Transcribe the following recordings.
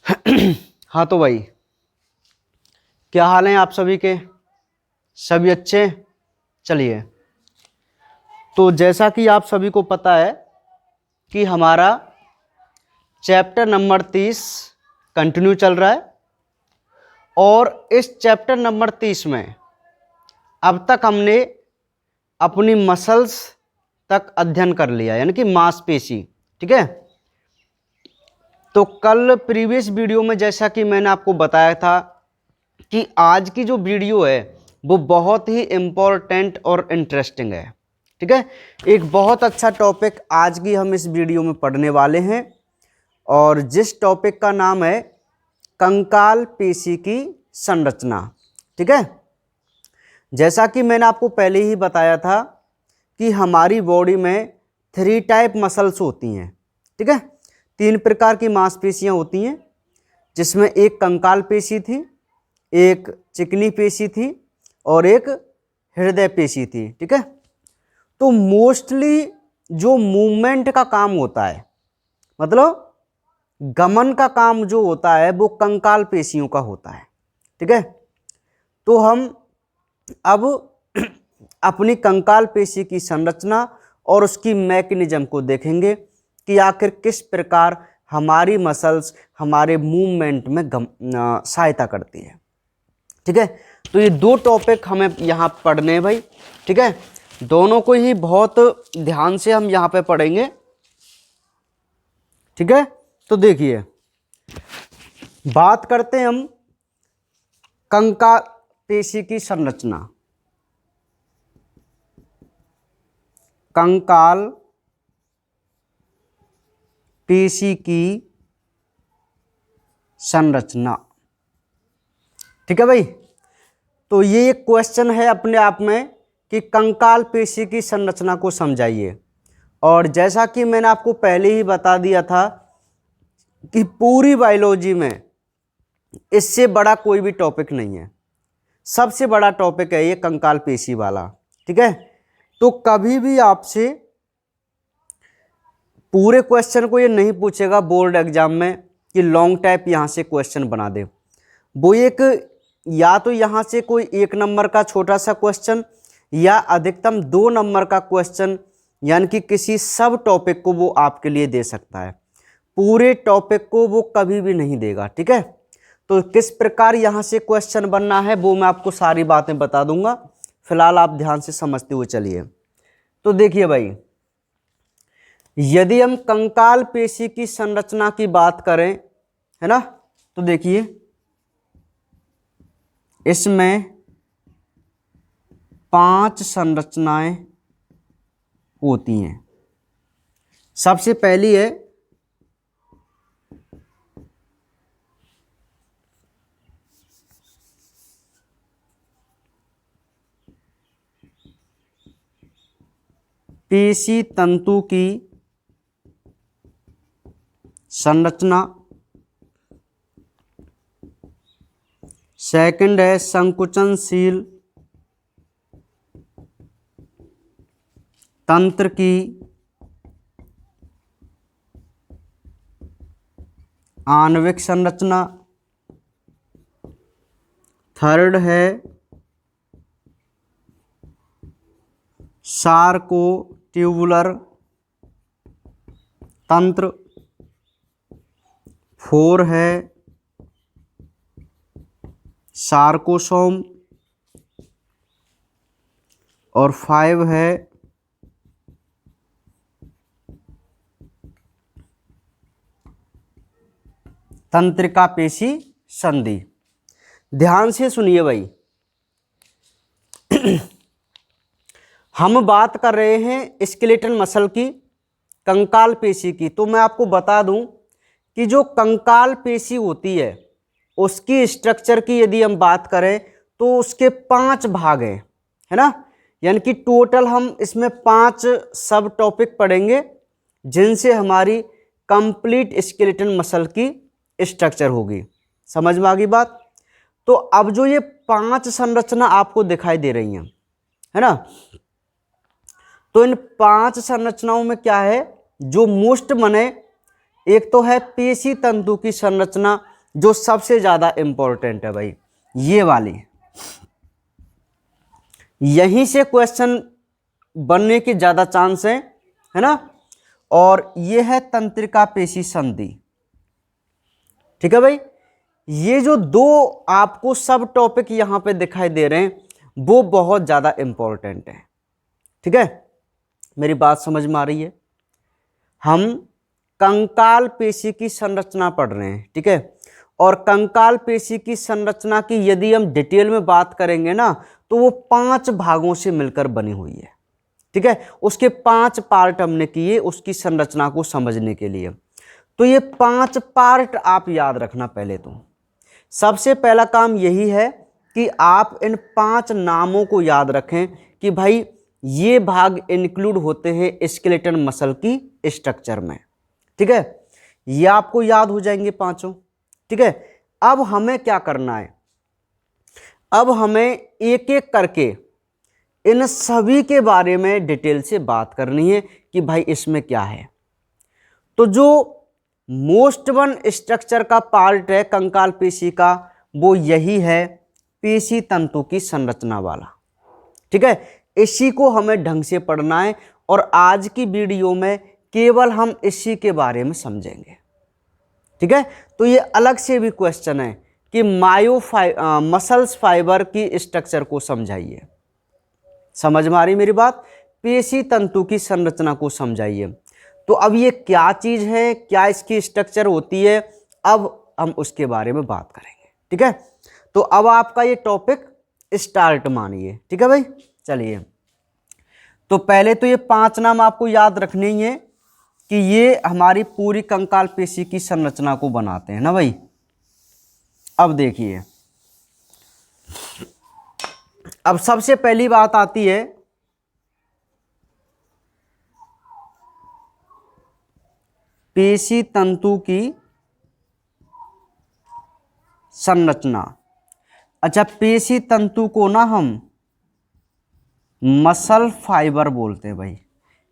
हाँ तो भाई, क्या हाल है आप सभी के? सभी अच्छे? चलिए, तो जैसा कि आप सभी को पता है कि हमारा चैप्टर नंबर 30 कंटिन्यू चल रहा है और इस चैप्टर नंबर 30 में अब तक हमने अपनी मसल्स तक अध्ययन कर लिया, यानी कि मांसपेशी। ठीक है, तो कल प्रीवियस वीडियो में जैसा कि मैंने आपको बताया था कि आज की जो वीडियो है वो बहुत ही इम्पोर्टेंट और इंटरेस्टिंग है। ठीक है, एक बहुत अच्छा टॉपिक आज की हम इस वीडियो में पढ़ने वाले हैं और जिस टॉपिक का नाम है कंकाल पेशी की संरचना। ठीक है, जैसा कि मैंने आपको पहले ही बताया था कि हमारी बॉडी में 3 टाइप मसल्स होती हैं। ठीक है, 3 प्रकार की मांसपेशियां होती हैं, जिसमें एक कंकाल पेशी थी, एक चिकनी पेशी थी और एक हृदय पेशी थी। ठीक है, तो मोस्टली जो मूवमेंट का काम होता है, मतलब गमन का काम जो होता है, वो कंकाल पेशियों का होता है। ठीक है, तो हम अब अपनी कंकाल पेशी की संरचना और उसकी मैकेनिज्म को देखेंगे कि आखिर किस प्रकार हमारी मसल्स हमारे मूवमेंट में सहायता करती है। ठीक है, तो ये 2 टॉपिक हमें यहाँ पढ़ने हैं भाई। ठीक है, दोनों को ही बहुत ध्यान से हम यहाँ पे पढ़ेंगे। ठीक है, तो देखिए, बात करते हैं हम कंकाल पेशी की संरचना। कंकाल पेशी की संरचना। ठीक है भाई, तो ये एक क्वेश्चन है अपने आप में कि कंकाल पेशी की संरचना को समझाइए। और जैसा कि मैंने आपको पहले ही बता दिया था कि पूरी बायोलॉजी में इससे बड़ा कोई भी टॉपिक नहीं है, सबसे बड़ा टॉपिक है ये कंकाल पेशी वाला। ठीक है, तो कभी भी आपसे पूरे क्वेश्चन को ये नहीं पूछेगा बोर्ड एग्जाम में कि लॉन्ग टाइप यहाँ से क्वेश्चन बना दे। वो एक या तो यहाँ से कोई 1 नंबर का छोटा सा क्वेश्चन या अधिकतम 2 नंबर का क्वेश्चन, यानी कि किसी सब टॉपिक को वो आपके लिए दे सकता है, पूरे टॉपिक को वो कभी भी नहीं देगा। ठीक है, तो किस प्रकार यहाँ से क्वेश्चन बनना है वो मैं आपको सारी बातें बता दूंगा, फिलहाल आप ध्यान से समझते हुए चलिए। तो देखिए भाई, यदि हम कंकाल पेशी की संरचना की बात करें, है ना, तो देखिए इसमें 5 संरचनाएं होती हैं। सबसे पहली है पेशी तंतु की संरचना। सेकंड है संकुचनशील तंत्र की आणविक संरचना। थर्ड है सार्कोट्यूबुलर तंत्र। 4 है सार्कोसोम और 5 है तंत्रिका पेशी संधि। ध्यान से सुनिए भाई, हम बात कर रहे हैं स्केलेटल मसल की, कंकाल पेशी की। तो मैं आपको बता दूं कि जो कंकाल पेशी होती है उसकी स्ट्रक्चर की यदि हम बात करें तो उसके 5 भाग हैं, है ना, यानी कि टोटल हम इसमें 5 सब टॉपिक पढ़ेंगे जिनसे हमारी कंप्लीट स्केलेटल मसल की स्ट्रक्चर होगी। समझ में आ गई बात? तो अब जो ये 5 संरचना आपको दिखाई दे रही हैं, है ना, तो इन 5 संरचनाओं में क्या है जो मोस्ट बने, एक तो है पेशी तंतु की संरचना जो सबसे ज़्यादा इम्पोर्टेंट है भाई, ये वाली, यहीं से क्वेश्चन बनने के ज़्यादा चांस है ना। और ये है तंत्रिका पेशी संधि। ठीक है भाई, ये जो दो आपको सब टॉपिक यहां पे दिखाई दे रहे हैं वो बहुत ज़्यादा इम्पोर्टेंट है। ठीक है, मेरी बात समझ में आ रही है। हम कंकाल पेशी की संरचना पढ़ रहे हैं। ठीक है, और कंकाल पेशी की संरचना की यदि हम डिटेल में बात करेंगे ना तो वो 5 भागों से मिलकर बनी हुई है। ठीक है, उसके 5 पार्ट हमने किए उसकी संरचना को समझने के लिए। तो ये 5 पार्ट आप याद रखना। पहले तो सबसे पहला काम यही है कि आप इन 5 नामों को याद रखें कि भाई ये भाग इंक्लूड होते हैं स्केलेटन मसल की स्ट्रक्चर में। ठीक है, ये आपको याद हो जाएंगे पांचों। ठीक है, अब हमें क्या करना है, अब हमें एक एक करके इन सभी के बारे में डिटेल से बात करनी है कि भाई इसमें क्या है। तो जो मोस्ट वन स्ट्रक्चर का पार्ट है कंकाल पेशी का वो यही है पेशी तंतु की संरचना वाला। ठीक है, इसी को हमें ढंग से पढ़ना है और आज की वीडियो में केवल हम इसी के बारे में समझेंगे। ठीक है, तो ये अलग से भी क्वेश्चन है कि मसल्स फाइबर की स्ट्रक्चर को समझाइए। समझ में आ रही मेरी बात, पेशी तंतु की संरचना को समझाइए। तो अब ये क्या चीज है, क्या इसकी स्ट्रक्चर होती है, अब हम उसके बारे में बात करेंगे। ठीक है, तो अब आपका ये टॉपिक स्टार्ट मानिए। ठीक है भाई, चलिए। तो पहले तो ये 5 नाम आपको याद रखने ही है कि ये हमारी पूरी कंकाल पेशी की संरचना को बनाते हैं ना भाई। अब देखिए, अब सबसे पहली बात आती है पेशी तंतु की संरचना। अच्छा, पेशी तंतु को ना हम मसल फाइबर बोलते हैं भाई।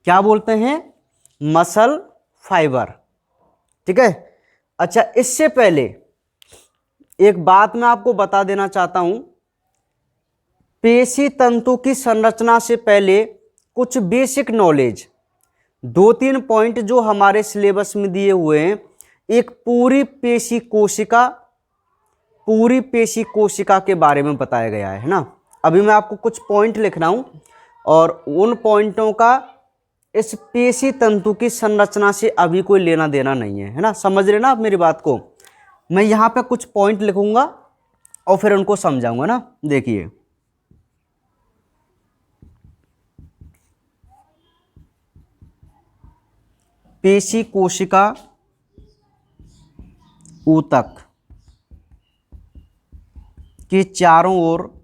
क्या बोलते हैं? Muscle fibre. ठीक है, अच्छा इससे पहले एक बात मैं आपको बता देना चाहता हूं। पेशी तंतु की संरचना से पहले कुछ बेसिक नॉलेज, 2-3 पॉइंट जो हमारे सिलेबस में दिए हुए हैं। एक पूरी पेशी कोशिका के बारे में बताया गया है ना। अभी मैं आपको कुछ पॉइंट लिख रहा हूं और उन पॉइंटों का इस पेशी तंतु की संरचना से अभी कोई लेना देना नहीं है ना। समझ रहे ना आप मेरी बात को। मैं यहां पे कुछ पॉइंट लिखूंगा और फिर उनको समझाऊंगा ना। देखिए, पेशी कोशिका ऊतक के चारों ओर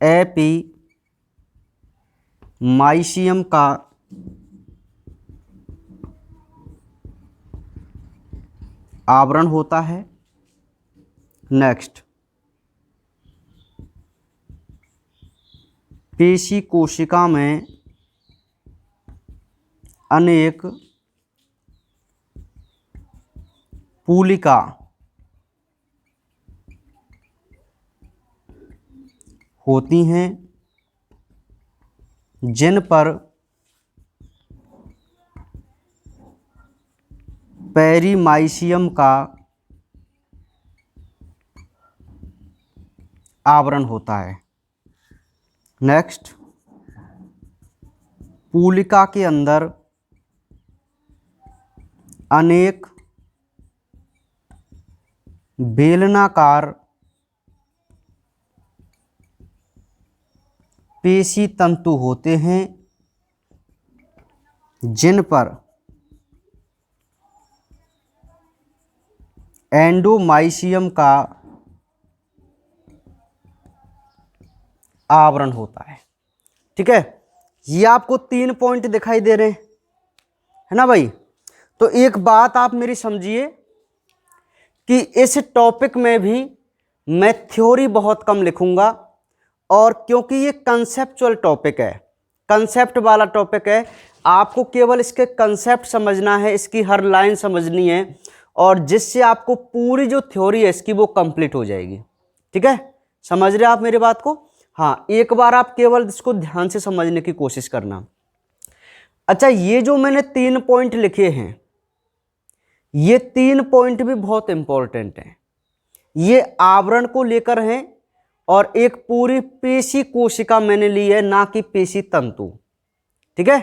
एपीमाइसियम का आवरण होता है। नेक्स्ट, पेशी कोशिका में अनेक पुलिका होती हैं जिन पर पेरीमाइसियम का आवरण होता है। नेक्स्ट, पुलिका के अंदर अनेक बेलनाकार पेशी तंतु होते हैं जिन पर एंडोमाइसियम का आवरण होता है। ठीक है, ये आपको 3 पॉइंट दिखाई दे रहे हैं है ना भाई। तो एक बात आप मेरी समझिए कि इस टॉपिक में भी मैं थ्योरी बहुत कम लिखूंगा, और क्योंकि ये कंसेप्चुअल टॉपिक है, कंसेप्ट वाला टॉपिक है, आपको केवल इसके कंसेप्ट समझना है, इसकी हर लाइन समझनी है और जिससे आपको पूरी जो थ्योरी है इसकी वो कंप्लीट हो जाएगी। ठीक है, समझ रहे आप मेरी बात को? हाँ, एक बार आप केवल इसको ध्यान से समझने की कोशिश करना। अच्छा, ये जो मैंने 3 पॉइंट लिखे हैं, ये 3 पॉइंट भी बहुत इंपॉर्टेंट हैं। ये आवरण को लेकर हैं और एक पूरी पेशी कोशिका मैंने ली है, ना कि पेशी तंतु। ठीक है,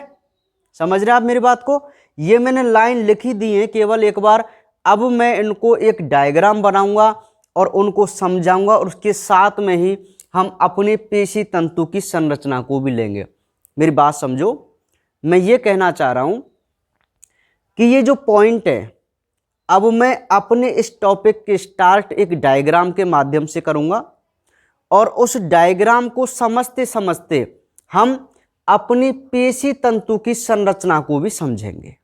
समझ रहे आप मेरी बात को? ये मैंने लाइन लिखी दी है केवल एक बार। अब मैं इनको एक डायग्राम बनाऊंगा और उनको समझाऊंगा, और उसके साथ में ही हम अपने पेशी तंतु की संरचना को भी लेंगे। मेरी बात समझो, मैं ये कहना चाह रहा हूं कि ये जो पॉइंट है, अब मैं अपने इस टॉपिक के स्टार्ट एक डायग्राम के माध्यम से करूंगा, और उस डायग्राम को समझते समझते हम अपनी पेशी तंतु की संरचना को भी समझेंगे।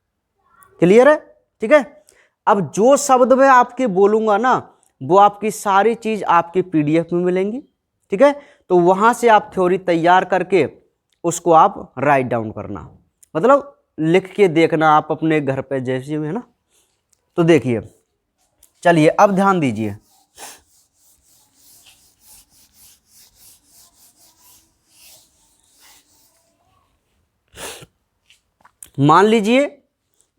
क्लियर है? ठीक है, अब जो शब्द मैं आपके बोलूंगा ना, वो आपकी सारी चीज आपके पीडीएफ में मिलेंगी। ठीक है, तो वहां से आप थ्योरी तैयार करके उसको आप राइट डाउन करना, मतलब लिख के देखना आप अपने घर पे जैसे है ना। तो देखिए, चलिए अब ध्यान दीजिए। मान लीजिए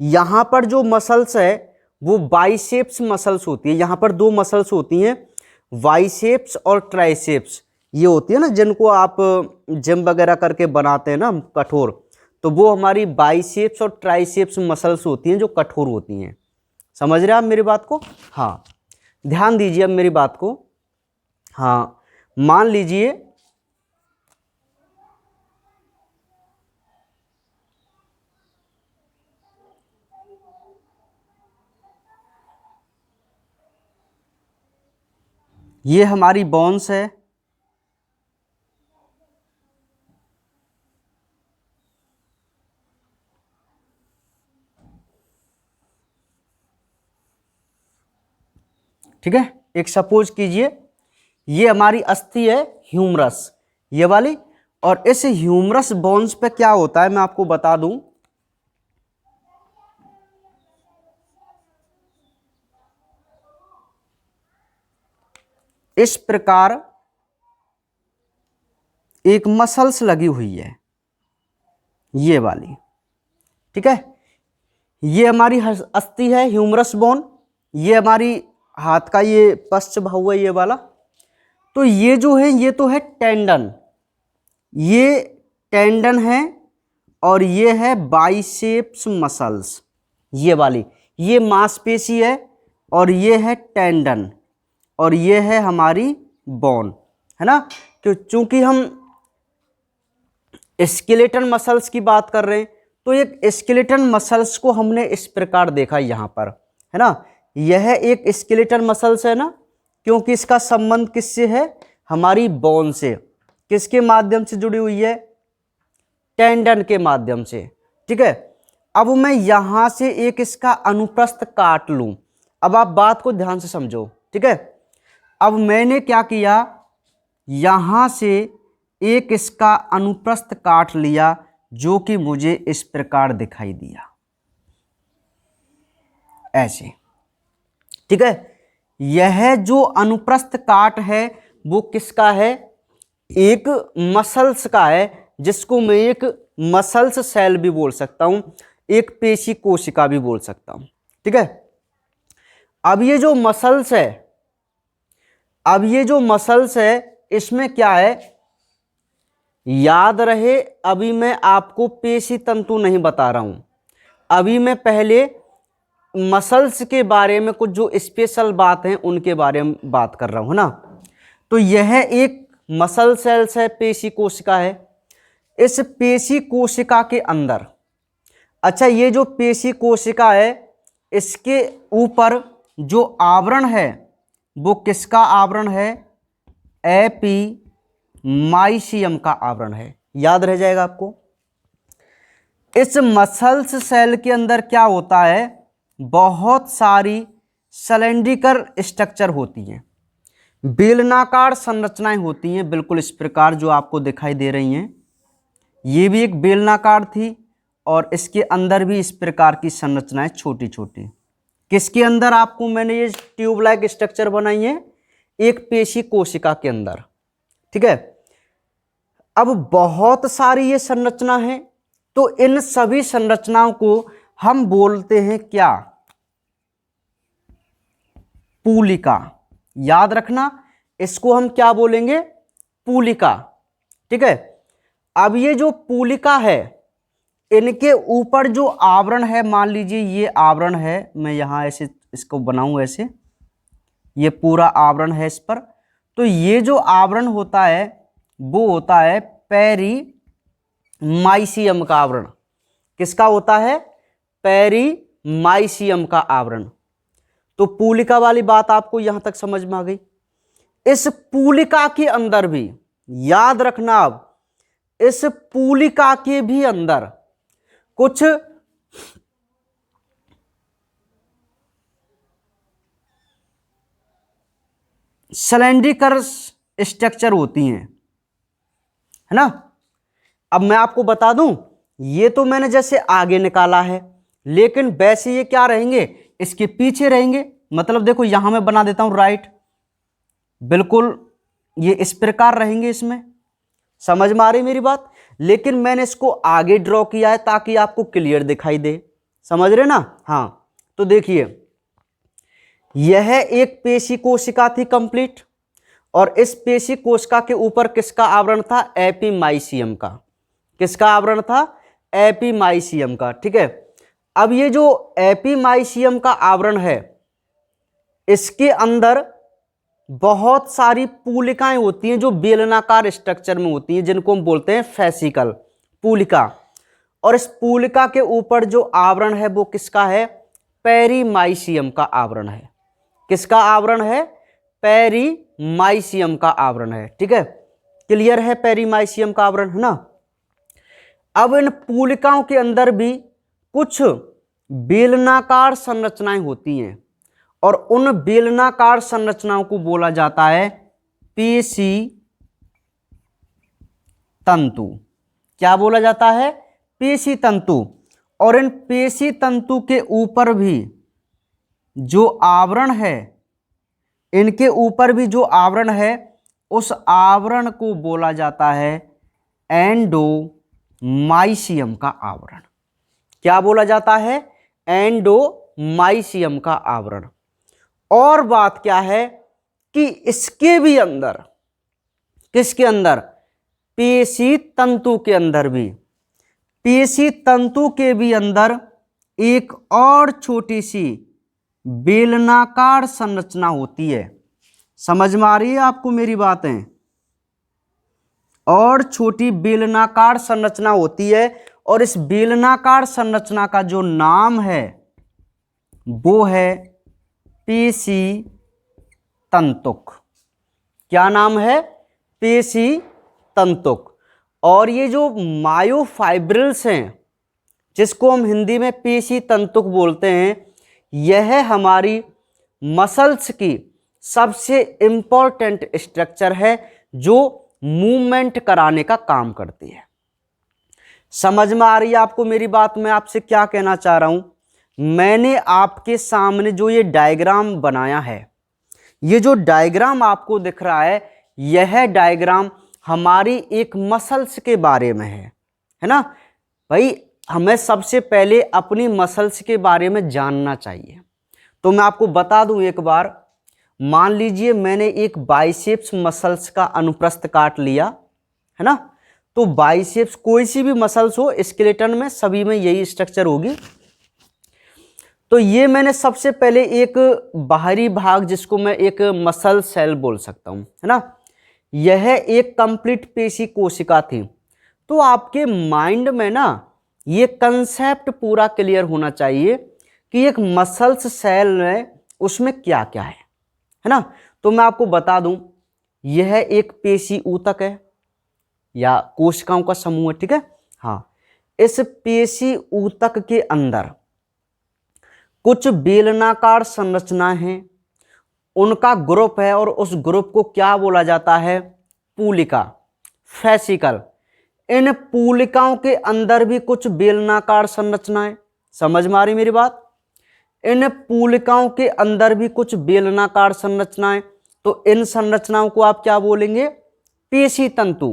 यहां पर जो मसल्स है वो बाइसेप्स मसल्स होती है। यहां पर 2 मसल्स होती हैं, बाइसेप्स और ट्राइसेप्स। ये होती है ना जिनको आप जिम वगैरह करके बनाते हैं ना कठोर, तो वो हमारी बाइसेप्स और ट्राइसेप्स मसल्स होती हैं जो कठोर होती हैं। समझ रहे हैं आप मेरी बात को? हाँ, ध्यान दीजिए अब मेरी बात को। हाँ, मान लीजिए ये हमारी बोन्स है, ठीक है। एक सपोज कीजिए ये हमारी अस्थि है ह्यूमरस, ये वाली, और इस ह्यूमरस बोन्स पे क्या होता है मैं आपको बता दूं। इस प्रकार एक मसल्स लगी हुई है, ये वाली। ठीक है, ये हमारी अस्थि है ह्यूमरस बोन, ये हमारी हाथ का ये पश्च बाहु है ये वाला। तो ये जो है ये तो है टेंडन, ये टेंडन है, और ये है बाइसेप्स मसल्स, ये वाली, ये मांसपेशी है, और ये है टेंडन, और ये है हमारी बोन, है ना। क्योंकि हम स्केलेटन मसल्स की बात कर रहे हैं, तो एक स्केलेटन मसल्स को हमने इस प्रकार देखा यहाँ पर, है ना। यह एक स्केलेटन मसल्स है ना, क्योंकि इसका संबंध किससे है, हमारी बोन से। किसके माध्यम से जुड़ी हुई है, टेंडन के माध्यम से। ठीक है, अब मैं यहां से एक इसका अनुप्रस्थ काट लूं। अब आप बात को ध्यान से समझो। ठीक है, अब मैंने क्या किया, यहां से एक इसका अनुप्रस्थ काट लिया, जो कि मुझे इस प्रकार दिखाई दिया, ऐसे। ठीक है, यह जो अनुप्रस्थ काट है वो किसका है, एक मसल्स का है, जिसको मैं एक मसल्स सेल भी बोल सकता हूं, एक पेशी कोशिका भी बोल सकता हूं। ठीक है, अब ये जो मसल्स है, अब ये जो मसल्स है इसमें क्या है, याद रहे अभी मैं आपको पेशी तंतु नहीं बता रहा हूं, अभी मैं पहले मसल्स के बारे में कुछ जो स्पेशल बात है उनके बारे में बात कर रहा हूं, है ना। तो यह एक मसल सेल्स है, पेशी कोशिका है। इस पेशी कोशिका के अंदर, अच्छा ये जो पेशी कोशिका है इसके ऊपर जो आवरण है वो किसका आवरण है, एपीमाइसियम का आवरण है, याद रह जाएगा आपको। इस मसल्स सेल के अंदर क्या होता है, बहुत सारी सिलेंड्रिकल स्ट्रक्चर होती हैं, बेलनाकार संरचनाएं होती हैं, बिल्कुल इस प्रकार जो आपको दिखाई दे रही हैं। ये भी एक बेलनाकार थी, और इसके अंदर भी इस प्रकार की संरचनाएं छोटी छोटी, किसके अंदर आपको मैंने ये ट्यूब लाइक स्ट्रक्चर बनाई है? एक पेशी कोशिका के अंदर। ठीक है, अब बहुत सारी ये संरचना है, तो इन सभी संरचनाओं को हम बोलते हैं क्या? पूलिका। याद रखना, इसको हम क्या बोलेंगे? पूलिका। ठीक है, अब ये जो पूलिका है, इनके ऊपर जो आवरण है, मान लीजिए ये आवरण है, मैं यहां ऐसे इसको बनाऊं, ऐसे ये पूरा आवरण है इस पर, तो ये जो आवरण होता है वो होता है पेरीमाइसियम का आवरण। किसका होता है? पेरीमाइसियम का आवरण। तो पूलिका वाली बात आपको यहां तक समझ में आ गई। इस पूलिका के अंदर भी, याद रखना, अब इस पूलिका के भी अंदर कुछ सिलेंड्रिकल स्ट्रक्चर होती हैं, है ना। अब मैं आपको बता दूं, ये तो मैंने जैसे आगे निकाला है, लेकिन वैसे ये क्या रहेंगे? इसके पीछे रहेंगे। मतलब देखो, यहां मैं बना देता हूं राइट, बिल्कुल ये इस प्रकार रहेंगे। इसमें समझ में आ रही मेरी बात? लेकिन मैंने इसको आगे ड्रॉ किया है ताकि आपको क्लियर दिखाई दे। समझ रहे ना? हाँ, तो देखिए, यह एक पेशी कोशिका थी कंप्लीट, और इस पेशी कोशिका के ऊपर किसका आवरण था? एपीमाइसियम का। किसका आवरण था? एपीमाइसियम का। ठीक है, अब ये जो एपीमाइसियम का आवरण है, इसके अंदर बहुत सारी पूलिकाएं होती हैं जो बेलनाकार स्ट्रक्चर में होती हैं, जिनको हम बोलते हैं फेसिकल पूलिका। और इस पूलिका के ऊपर जो आवरण है वो किसका है? पेरीमाइसियम का आवरण है। किसका आवरण है? पेरीमाइसियम का आवरण है। ठीक है, क्लियर है? पेरीमाइसियम का आवरण है ना। अब इन पूलिकाओं के अंदर भी कुछ बेलनाकार संरचनाएं होती हैं, और उन बेलनाकार संरचनाओं को बोला जाता है पेशी तंतु। क्या बोला जाता है? पेशी तंतु। और इन पेशी तंतु के ऊपर भी जो आवरण है, इनके ऊपर भी जो आवरण है, उस आवरण को बोला जाता है एंडोमाइसियम का आवरण। क्या बोला जाता है? एंडोमाइसियम का आवरण। और बात क्या है कि इसके भी अंदर, किसके अंदर? पेशी तंतु के अंदर भी, पेशी तंतु के भी अंदर एक और छोटी सी बेलनाकार संरचना होती है। समझ में आ रही है आपको मेरी बातें? और छोटी बेलनाकार संरचना होती है, और इस बेलनाकार संरचना का जो नाम है वो है पेशी तंतुक। क्या नाम है? पेशी तंतुक। और ये जो मायोफाइब्रिल्स हैं, जिसको हम हिंदी में पेशी तंतुक बोलते हैं, यह हमारी मसल्स की सबसे इंपॉर्टेंट स्ट्रक्चर है जो मूवमेंट कराने का काम करती है। समझ में आ रही है आपको मेरी बात? मैं आपसे क्या कहना चाह रहा हूं, मैंने आपके सामने जो ये डायग्राम बनाया है, ये जो डायग्राम आपको दिख रहा है, यह डायग्राम हमारी एक मसल्स के बारे में है ना भाई। हमें सबसे पहले अपनी मसल्स के बारे में जानना चाहिए। तो मैं आपको बता दूं एक बार, मान लीजिए मैंने एक बाइसेप्स मसल्स का अनुप्रस्थ काट लिया, है ना। तो बाइसेप्स कोई सी भी मसल्स हो, स्केलेटन में सभी में यही स्ट्रक्चर होगी। तो ये मैंने सबसे पहले एक बाहरी भाग, जिसको मैं एक मसल सेल बोल सकता हूं, है ना, यह एक कंप्लीट पेशी कोशिका थी। तो आपके माइंड में ना ये कंसेप्ट पूरा क्लियर होना चाहिए कि एक मसल्स सेल में उसमें क्या क्या है ना। तो मैं आपको बता दूं, यह एक पेशी ऊतक है या कोशिकाओं का समूह है। ठीक है, हाँ, इस पेशी ऊतक के अंदर कुछ बेलनाकार संरचनाएं हैं, उनका ग्रुप है, और उस ग्रुप को क्या बोला जाता है? पूलिका, फेसिकल। इन पूलिकाओं के अंदर भी कुछ बेलनाकार संरचनाएं। समझ में आ रही मेरी बात? इन पूलिकाओं के अंदर भी कुछ बेलनाकार संरचनाएं, तो इन संरचनाओं को आप क्या बोलेंगे? पेशी तंतु।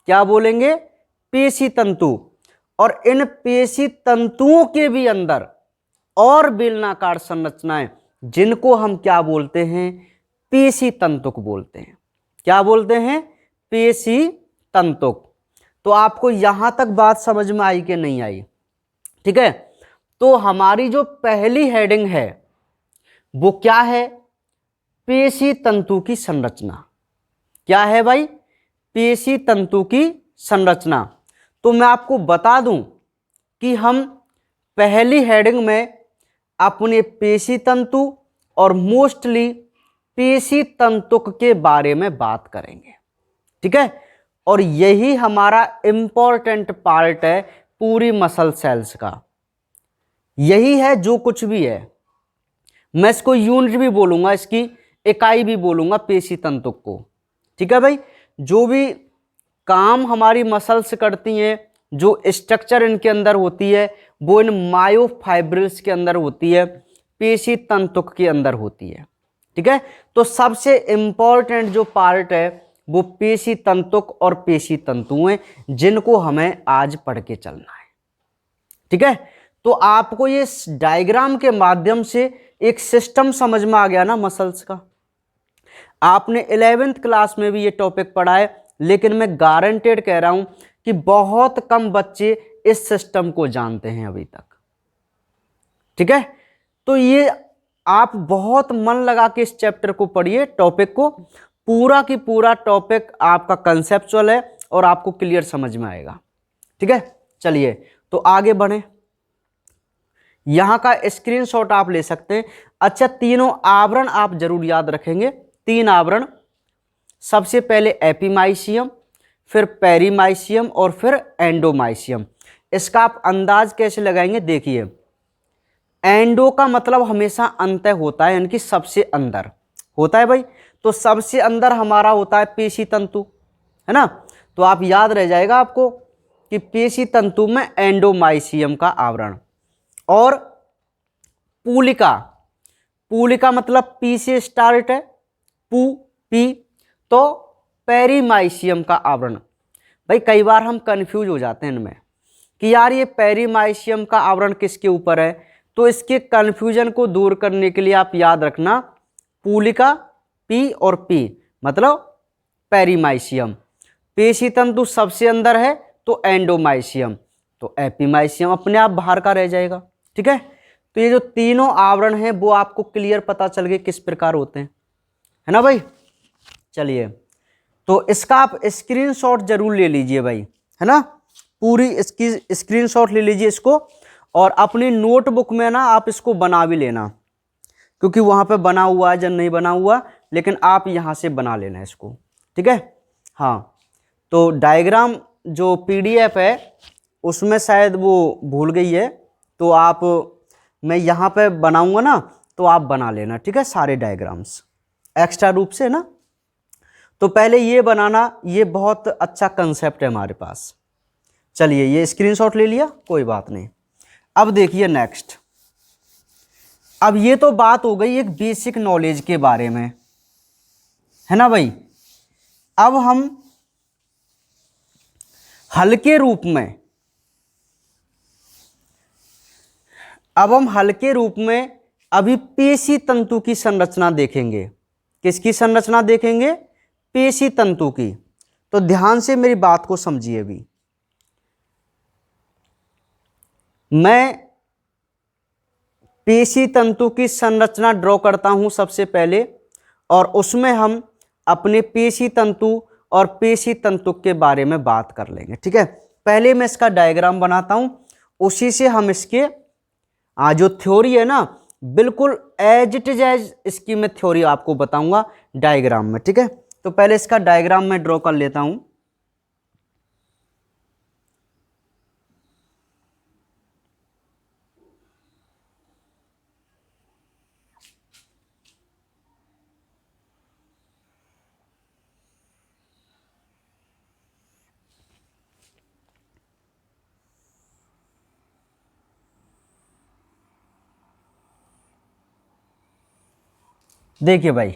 क्या बोलेंगे? पेशी तंतु। और इन पेशी तंतुओं के भी अंदर और बेलनाकार संरचनाएं, जिनको हम क्या बोलते हैं? पेशी तंतुक बोलते हैं। क्या बोलते हैं? पेशी तंतुक। तो आपको यहां तक बात समझ में आई कि नहीं आई? ठीक है, तो हमारी जो पहली हेडिंग है वो क्या है? पेशी तंतु की संरचना। क्या है भाई? पेशी तंतु की संरचना। तो मैं आपको बता दूं कि हम पहली हेडिंग में अपने पेशी तंतु और मोस्टली पेशी तंतुक के बारे में बात करेंगे। ठीक है, और यही हमारा इंपॉर्टेंट पार्ट है पूरी मसल सेल्स का। यही है जो कुछ भी है। मैं इसको यूनिट भी बोलूंगा, इसकी इकाई भी बोलूंगा पेशी तंतुक को। ठीक है भाई, जो भी काम हमारी मसल्स करती हैं, जो स्ट्रक्चर इनके अंदर होती है, वो इन मायोफाइब्रिल्स के अंदर होती है, पेशी तंतुक के अंदर होती है। ठीक है, तो सबसे इंपॉर्टेंट जो पार्ट है वो पेशी तंतुक और पेशी तंतु हैं, जिनको हमें आज पढ़ के चलना है। ठीक है, तो आपको ये डायग्राम के माध्यम से एक सिस्टम समझ में आ गया ना मसल्स का। आपने 11th क्लास में भी ये टॉपिक पढ़ा है, लेकिन मैं गारंटेड कह रहा हूं कि बहुत कम बच्चे इस सिस्टम को जानते हैं अभी तक। ठीक है, तो ये आप बहुत मन लगा के इस चैप्टर को पढ़िए, टॉपिक को। पूरा की पूरा टॉपिक आपका कंसेप्चुअल है और आपको क्लियर समझ में आएगा। ठीक है, चलिए तो आगे बढ़े। यहां का स्क्रीनशॉट आप ले सकते हैं। अच्छा, तीनों आवरण आप जरूर याद रखेंगे। 3 आवरण, सबसे पहले एपीमाइसियम, फिर पेरीमाइसियम और फिर एंडोमाइसियम। इसका आप अंदाज कैसे लगाएंगे? देखिए, एंडो का मतलब हमेशा अंत होता है, यानी कि सबसे अंदर होता है भाई। तो सबसे अंदर हमारा होता है पेशी तंतु, है ना। तो आप याद रह जाएगा आपको कि पेशी तंतु में एंडोमाइसियम का आवरण। और पूलिका, पूलिका मतलब पी से स्टार्ट है, पू पी, तो पेरीमाइसियम का आवरण। भाई कई बार हम कंफ्यूज हो जाते हैं इनमें कि यार ये पेरीमाइसियम का आवरण किसके ऊपर है। तो इसके कंफ्यूजन को दूर करने के लिए आप याद रखना, पूलिका पी और पी मतलब पेरीमाइसियम। पेशी तंतु सबसे अंदर है तो एंडोमाइसियम, तो एपीमाइसियम अपने आप बाहर का रह जाएगा। ठीक है, तो ये जो तीनों आवरण हैं वो आपको क्लियर पता चल गए किस प्रकार होते हैं, है ना भाई। चलिए, तो इसका आप स्क्रीनशॉट जरूर ले लीजिए भाई, है ना। पूरी इसकी स्क्रीनशॉट ले लीजिए इसको, और अपनी नोटबुक में ना आप इसको बना भी लेना, क्योंकि वहां पे बना हुआ है, जब नहीं बना हुआ, लेकिन आप यहां से बना लेना इसको। ठीक है, हाँ। तो डायग्राम जो पीडीएफ है उसमें शायद वो भूल गई है, तो आप, मैं यहाँ पे बनाऊंगा ना, तो आप बना लेना। ठीक है, सारे डायग्राम्स एक्स्ट्रा रूप से ना। तो पहले ये बनाना, ये बहुत अच्छा कंसेप्ट है हमारे पास। चलिए, ये स्क्रीनशॉट ले लिया, कोई बात नहीं। अब देखिए नेक्स्ट। अब ये तो बात हो गई एक बेसिक नॉलेज के बारे में, है ना भाई। अब हम हल्के रूप में, अभी पेशी तंतु की संरचना देखेंगे। किसकी संरचना देखेंगे? पेशी तंतु की। तो ध्यान से मेरी बात को समझिए। अभी मैं पेशी तंतु की संरचना ड्रॉ करता हूं सबसे पहले, और उसमें हम अपने पेशी तंतु और पेशी तंतु के बारे में बात कर लेंगे। ठीक है, पहले मैं इसका डायग्राम बनाता हूं, उसी से हम इसके जो थ्योरी है ना, बिल्कुल एज इट इज एज इसकी मैं थ्योरी आपको बताऊंगा डायग्राम में। ठीक है, तो पहले इसका डायग्राम मैं ड्रॉ कर लेता हूं। देखिए भाई,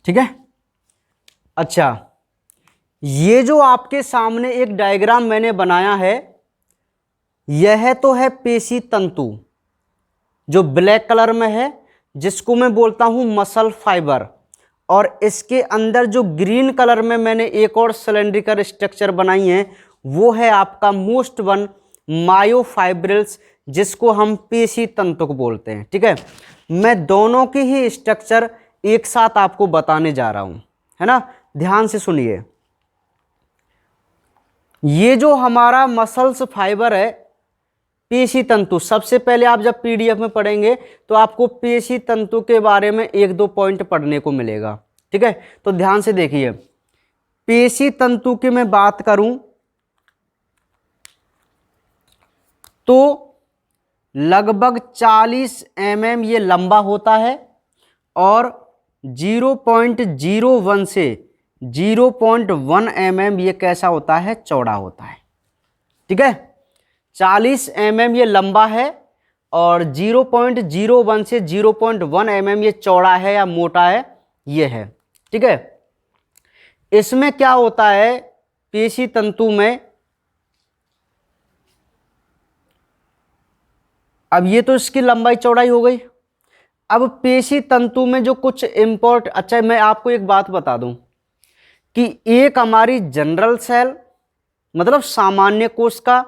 ठीक है। अच्छा, ये जो आपके सामने एक डायग्राम मैंने बनाया है, यह तो है पेशी तंतु जो ब्लैक कलर में है, जिसको मैं बोलता हूं मसल फाइबर। और इसके अंदर जो ग्रीन कलर में मैंने एक और सिलेंड्रिकल स्ट्रक्चर बनाई है, वो है आपका मोस्ट वन मायोफाइब्रिल्स, जिसको हम पेशी तंतु को बोलते हैं। ठीक है, मैं दोनों की ही स्ट्रक्चर एक साथ आपको बताने जा रहा हूं, है ना। ध्यान से सुनिए, ये जो हमारा मसल्स फाइबर है, पेशी तंतु, सबसे पहले आप जब पीडीएफ में पढ़ेंगे तो आपको पेशी तंतु के बारे में एक दो पॉइंट पढ़ने को मिलेगा। ठीक है, तो ध्यान से देखिए, पेशी तंतु की मैं बात करूं तो लगभग 40 mm ये लंबा होता है और 0.01 से 0.1 mm ये कैसा होता है, चौड़ा होता है। ठीक है, 40 mm ये लंबा है और 0.01 से 0.1 mm ये चौड़ा है या मोटा है, ये है। ठीक है, इसमें क्या होता है, पेशी तंतु में, अब ये तो इसकी लंबाई चौड़ाई हो गई। अब पेशी तंतु में जो कुछ अच्छा, मैं आपको एक बात बता दूं कि एक हमारी जनरल सेल मतलब सामान्य कोशिका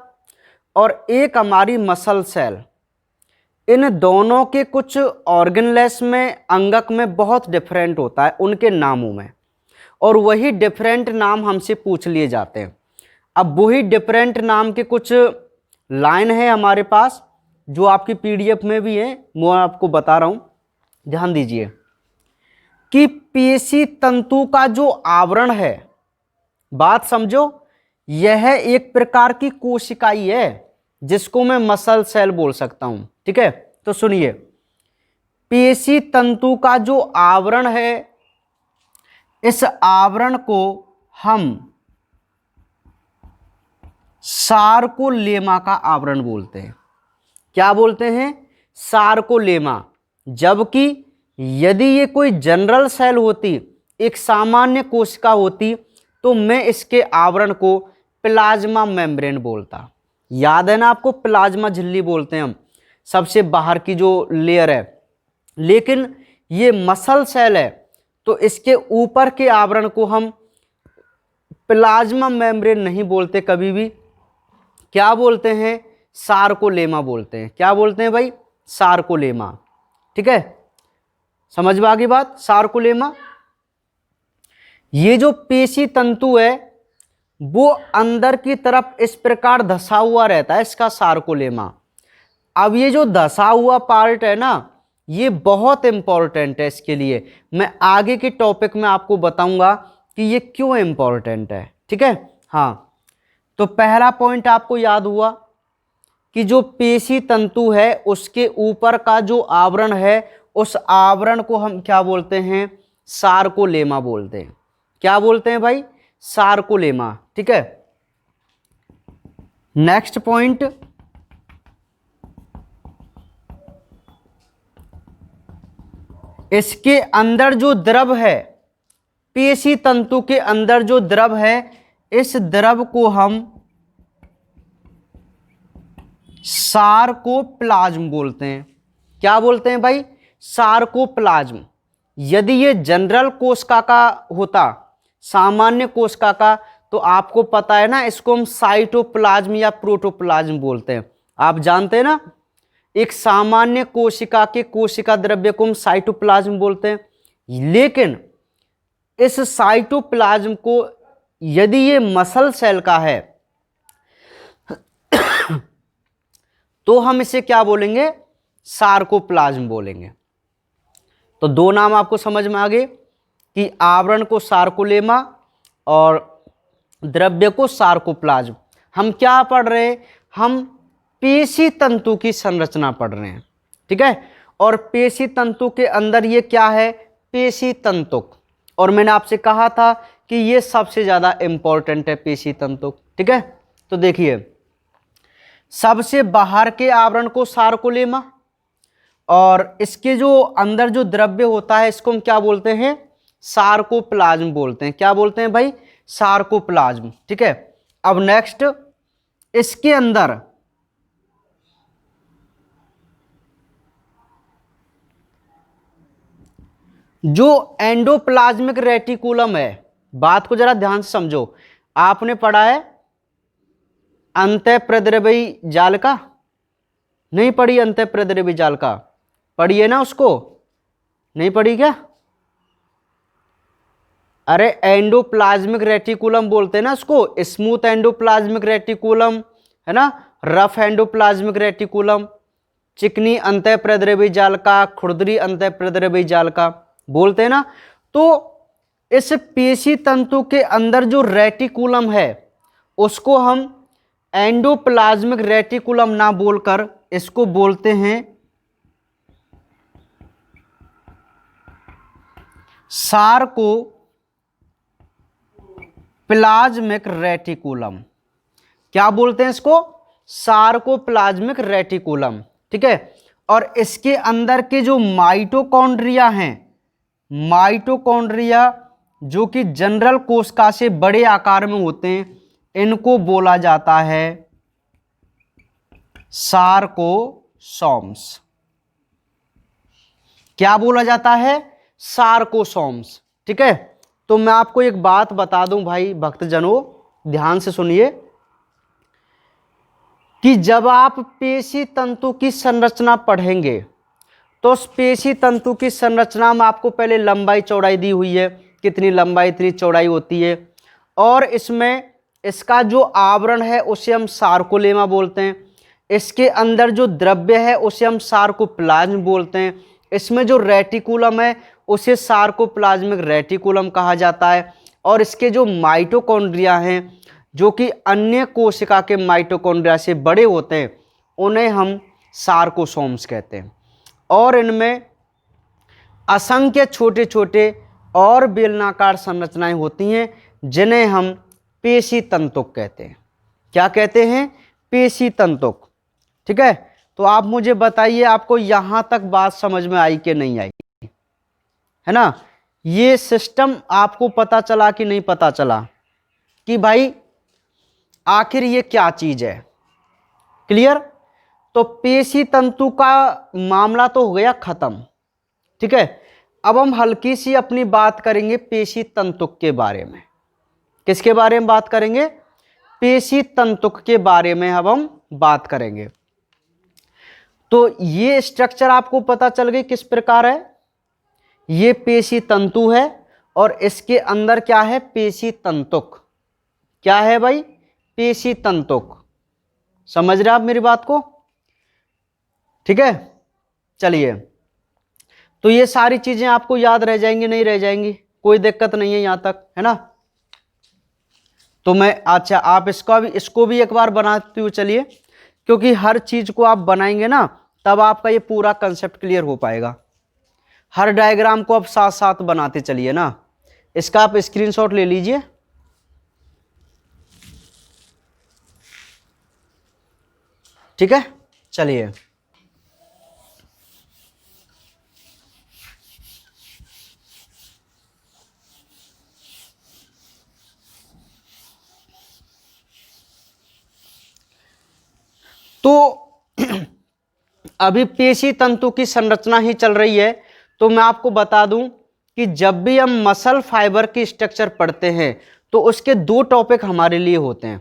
और एक हमारी मसल सेल, इन दोनों के कुछ ऑर्गेनलेस में, अंगक में बहुत डिफरेंट होता है उनके नामों में, और वही डिफरेंट नाम हमसे पूछ लिए जाते हैं। अब वही डिफरेंट नाम के कुछ लाइन है हमारे पास, जो आपकी पीडीएफ में भी है, मैं आपको बता रहा हूं, ध्यान दीजिए कि पेशी तंतु का जो आवरण है, बात समझो, यह एक प्रकार की कोशिकाई है जिसको मैं मसल सेल बोल सकता हूं। ठीक है, तो सुनिए, पेशी तंतु का जो आवरण है, इस आवरण को हम सार्कोलेमा का आवरण बोलते हैं। क्या बोलते हैं, सार्कोलेमा। जबकि यदि ये कोई जनरल सेल होती, एक सामान्य कोशिका होती, तो मैं इसके आवरण को प्लाज्मा मेम्ब्रेन बोलता। याद है ना आपको, प्लाज्मा झिल्ली बोलते हैं हम, सबसे बाहर की जो लेयर है। लेकिन ये मसल सेल है तो इसके ऊपर के आवरण को हम प्लाज्मा मेम्ब्रेन नहीं बोलते कभी भी, क्या बोलते हैं, सार्कोलेमा बोलते हैं। क्या बोलते हैं भाई, सार्कोलेमा। ठीक है, समझ में आ गई बात, सार्कोलेमा। ये जो पेशी तंतु है वो अंदर की तरफ इस प्रकार धसा हुआ रहता है, इसका सार्कोलेमा। अब ये जो धसा हुआ पार्ट है ना, ये बहुत इंपॉर्टेंट है इसके लिए। मैं आगे के टॉपिक में आपको बताऊंगा कि ये क्यों इंपॉर्टेंट है। ठीक है, हाँ, तो पहला पॉइंट आपको याद हुआ कि जो पेशी तंतु है उसके ऊपर का जो आवरण है, उस आवरण को हम क्या बोलते हैं, सार्कोलेमा बोलते हैं। क्या बोलते हैं भाई, सार्कोलेमा। ठीक है, नेक्स्ट पॉइंट, इसके अंदर जो द्रव है, पेशी तंतु के अंदर जो द्रव है, इस द्रव को हम सार्कोप्लाज्म बोलते हैं। क्या बोलते हैं भाई, सार्कोप्लाज्म। यदि ये जनरल कोशिका का होता, सामान्य कोशिका का, तो आपको पता है ना, इसको हम साइटोप्लाज्म या प्रोटोप्लाज्म बोलते हैं। आप जानते हैं ना, एक सामान्य कोशिका के कोशिका द्रव्य को हम साइटोप्लाज्म बोलते हैं। लेकिन इस साइटोप्लाज्म को, यदि ये मसल सेल का है तो हम इसे क्या बोलेंगे, सार्कोप्लाज्म बोलेंगे। तो दो नाम आपको समझ में आ गए कि आवरण को सार्कोलेमा और द्रव्य को सार्कोप्लाज्म। हम क्या पढ़ रहे हैं, हम पेशी तंतु की संरचना पढ़ रहे हैं, ठीक है। और पेशी तंतु के अंदर ये क्या है, पेशी तंतुक। और मैंने आपसे कहा था कि ये सबसे ज्यादा इंपॉर्टेंट है पेशी तंतुक, ठीक है। तो देखिए, सबसे बाहर के आवरण को सार्कोलेमा, और इसके जो अंदर जो द्रव्य होता है इसको हम क्या बोलते हैं, सार्कोप्लाज्म बोलते हैं। क्या बोलते हैं भाई, सार्कोप्लाज्म, ठीक है। अब नेक्स्ट, इसके अंदर जो एंडोप्लाज्मिक रेटिकुलम है, बात को जरा ध्यान से समझो। आपने पढ़ा है अंतःप्रद्रवी जालिका, नहीं पढ़ी अंतःप्रद्रवी जालिका, पढ़िए ना उसको, नहीं पढ़ी क्या? अरे एंडोप्लाज्मिक रेटिकुलम बोलते हैं ना उसको, स्मूथ एंडोप्लाज्मिक रेटिकुलम है ना, रफ एंडोप्लाज्मिक रेटिकुलम, चिकनी अंतःप्रद्रवी जालिका, खुरदरी अंतःप्रद्रवी जालिका बोलते हैं ना। तो इस पेशी तंतु के अंदर जो रेटिकुलम है उसको हम एंडोप्लाज्मिक रेटिकुलम ना बोलकर इसको बोलते हैं सार्कोप्लाज्मिक रेटिकुलम। क्या बोलते हैं इसको, सार्कोप्लाज्मिक रेटिकुलम, ठीक है। और इसके अंदर के जो माइटोकॉन्ड्रिया हैं, माइटोकॉन्ड्रिया जो कि जनरल कोशिका से बड़े आकार में होते हैं, इनको बोला जाता है सार्कोसोम्स। क्या बोला जाता है, सार्कोसोम्स, ठीक है। तो मैं आपको एक बात बता दूं भाई भक्तजनों, ध्यान से सुनिए कि जब आप पेशी तंतु की संरचना पढ़ेंगे तो उस पेशी तंतु की संरचना में आपको पहले लंबाई चौड़ाई दी हुई है, कितनी लंबाई इतनी चौड़ाई होती है, और इसमें इसका जो आवरण है उसे हम सार्कोलेमा बोलते हैं, इसके अंदर जो द्रव्य है उसे हम सार्कोप्लाज्म बोलते हैं, इसमें जो रेटिकुलम है उसे सार्कोप्लाज्मिक रेटिकुलम कहा जाता है, और इसके जो माइटोकॉन्ड्रिया हैं जो कि अन्य कोशिका के माइटोकॉन्ड्रिया से बड़े होते हैं उन्हें हम सार्कोसोम्स कहते हैं। और इनमें असंख्य छोटे छोटे और बेलनाकार संरचनाएं होती हैं जिन्हें हम पेशी तंतुक कहते हैं। क्या कहते हैं, पेशी तंतुक, ठीक है। तो आप मुझे बताइए आपको यहां तक बात समझ में आई कि नहीं आई, है ना। ये सिस्टम आपको पता चला कि नहीं पता चला कि भाई आखिर ये क्या चीज है, क्लियर। तो पेशी तंतु का मामला तो हो गया खत्म, ठीक है। अब हम हल्की सी अपनी बात करेंगे पेशी तंतुक के बारे में। किसके बारे में बात करेंगे, पेशी तंतुक के बारे में अब हम बात करेंगे। तो ये स्ट्रक्चर आपको पता चल गई किस प्रकार है, ये पेशी तंतु है और इसके अंदर क्या है, पेशी तंतुक। क्या है भाई, पेशी तंतुक। समझ रहे आप मेरी बात को, ठीक है। चलिए, तो ये सारी चीजें आपको याद रह जाएंगी, नहीं रह जाएंगी, कोई दिक्कत नहीं है यहां तक, है ना। तो मैं, अच्छा आप इसको भी एक बार बनाते हुए चलिए, क्योंकि हर चीज को आप बनाएंगे ना तब आपका ये पूरा कंसेप्ट क्लियर हो पाएगा। हर डायग्राम को आप साथ साथ बनाते चलिए ना। इसका आप स्क्रीनशॉट ले लीजिए, ठीक है। चलिए, तो अभी पेशी तंतु की संरचना ही चल रही है। तो मैं आपको बता दूं कि जब भी हम मसल फाइबर की स्ट्रक्चर पढ़ते हैं तो उसके दो टॉपिक हमारे लिए होते हैं।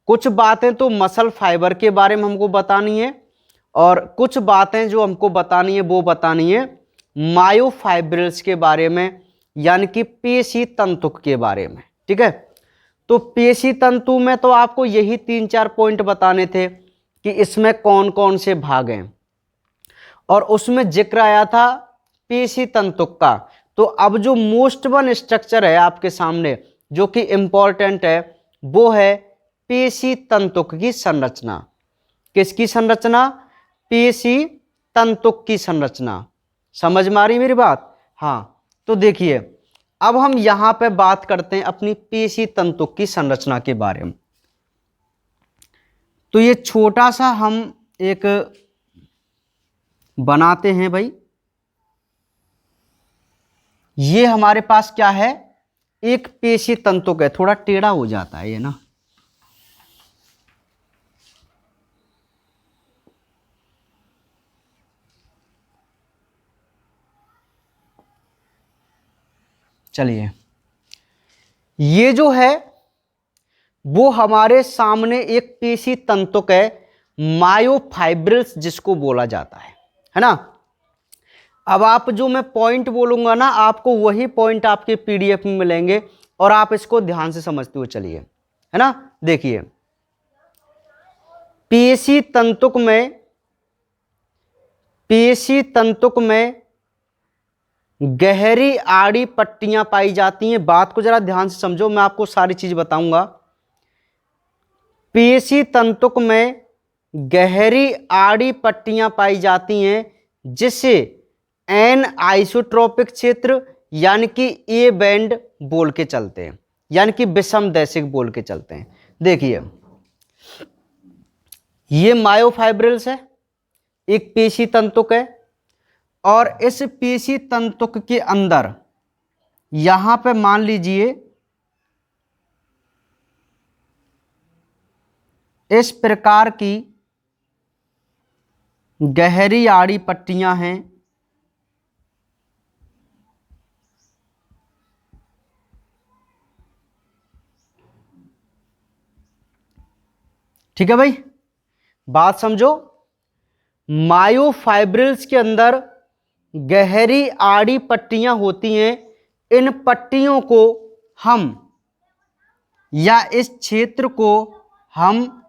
कुछ बातें तो मसल फाइबर के बारे में हमको बतानी है, और कुछ बातें जो हमको बतानी है वो बतानी है मायोफाइब्रिल्स के बारे में, यानी कि पेशी तंतुक के बारे में, ठीक है। तो पेशी तंतु में तो आपको यही 3-4 पॉइंट बताने थे कि इसमें कौन कौन से भाग हैं, और उसमें जिक्र आया था पेशी तंतुक का। तो अब जो मोस्ट वन स्ट्रक्चर है आपके सामने जो कि इंपॉर्टेंट है, वो है पेशी तंतुक की संरचना। किसकी संरचना? पेशी तंतुक की संरचना। समझ में आ रही मेरी बात? हाँ, तो देखिए अब हम यहां पे बात करते हैं अपनी पेशी तंतुक की संरचना के बारे में। तो ये छोटा सा हम एक बनाते हैं भाई। ये हमारे पास क्या है? एक पेशी तंतुक है। थोड़ा टेढ़ा हो जाता है ये ना। चलिए, ये जो है वो हमारे सामने एक पेशी तंतुक है, मायोफाइब्रिल्स जिसको बोला जाता है ना। अब आप जो मैं पॉइंट बोलूंगा ना, आपको वही पॉइंट आपके पीडीएफ में मिलेंगे और आप इसको ध्यान से समझते हुए चलिए, है ना। देखिए, पेशी तंतुक में गहरी आड़ी पट्टियां पाई जाती हैं। बात को जरा ध्यान से समझो, मैं आपको सारी चीज बताऊंगा। पेशी तंतुक में गहरी आड़ी पट्टियां पाई जाती हैं जिसे एन आइसोट्रोपिक क्षेत्र यानी कि ए बैंड बोल के चलते हैं, यानी कि विषमदैशिक बोल के चलते हैं। देखिए, ये मायोफाइब्रिल्स है, एक पेशी तंतुक है, और इस पेशी तंतुक के अंदर यहां पे मान लीजिए इस प्रकार की गहरी आड़ी पट्टियां हैं। ठीक है भाई, बात समझो। मायोफाइब्रिल्स के अंदर गहरी आड़ी पट्टियां होती हैं। इन पट्टियों को हम, या इस क्षेत्र को हम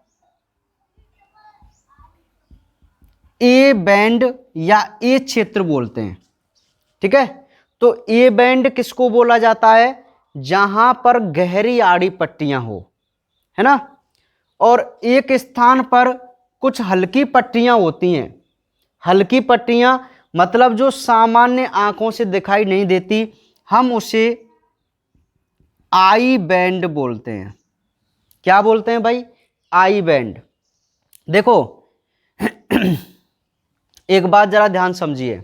ए बैंड या ए क्षेत्र बोलते हैं। ठीक है, तो ए बैंड किसको बोला जाता है? जहां पर गहरी आड़ी पट्टियां हो, है ना। और एक स्थान पर कुछ हल्की पट्टियां होती हैं। हल्की पट्टियां मतलब जो सामान्य आंखों से दिखाई नहीं देती, हम उसे आई बैंड बोलते हैं। क्या बोलते हैं भाई? I band. देखो एक बात जरा ध्यान समझिए,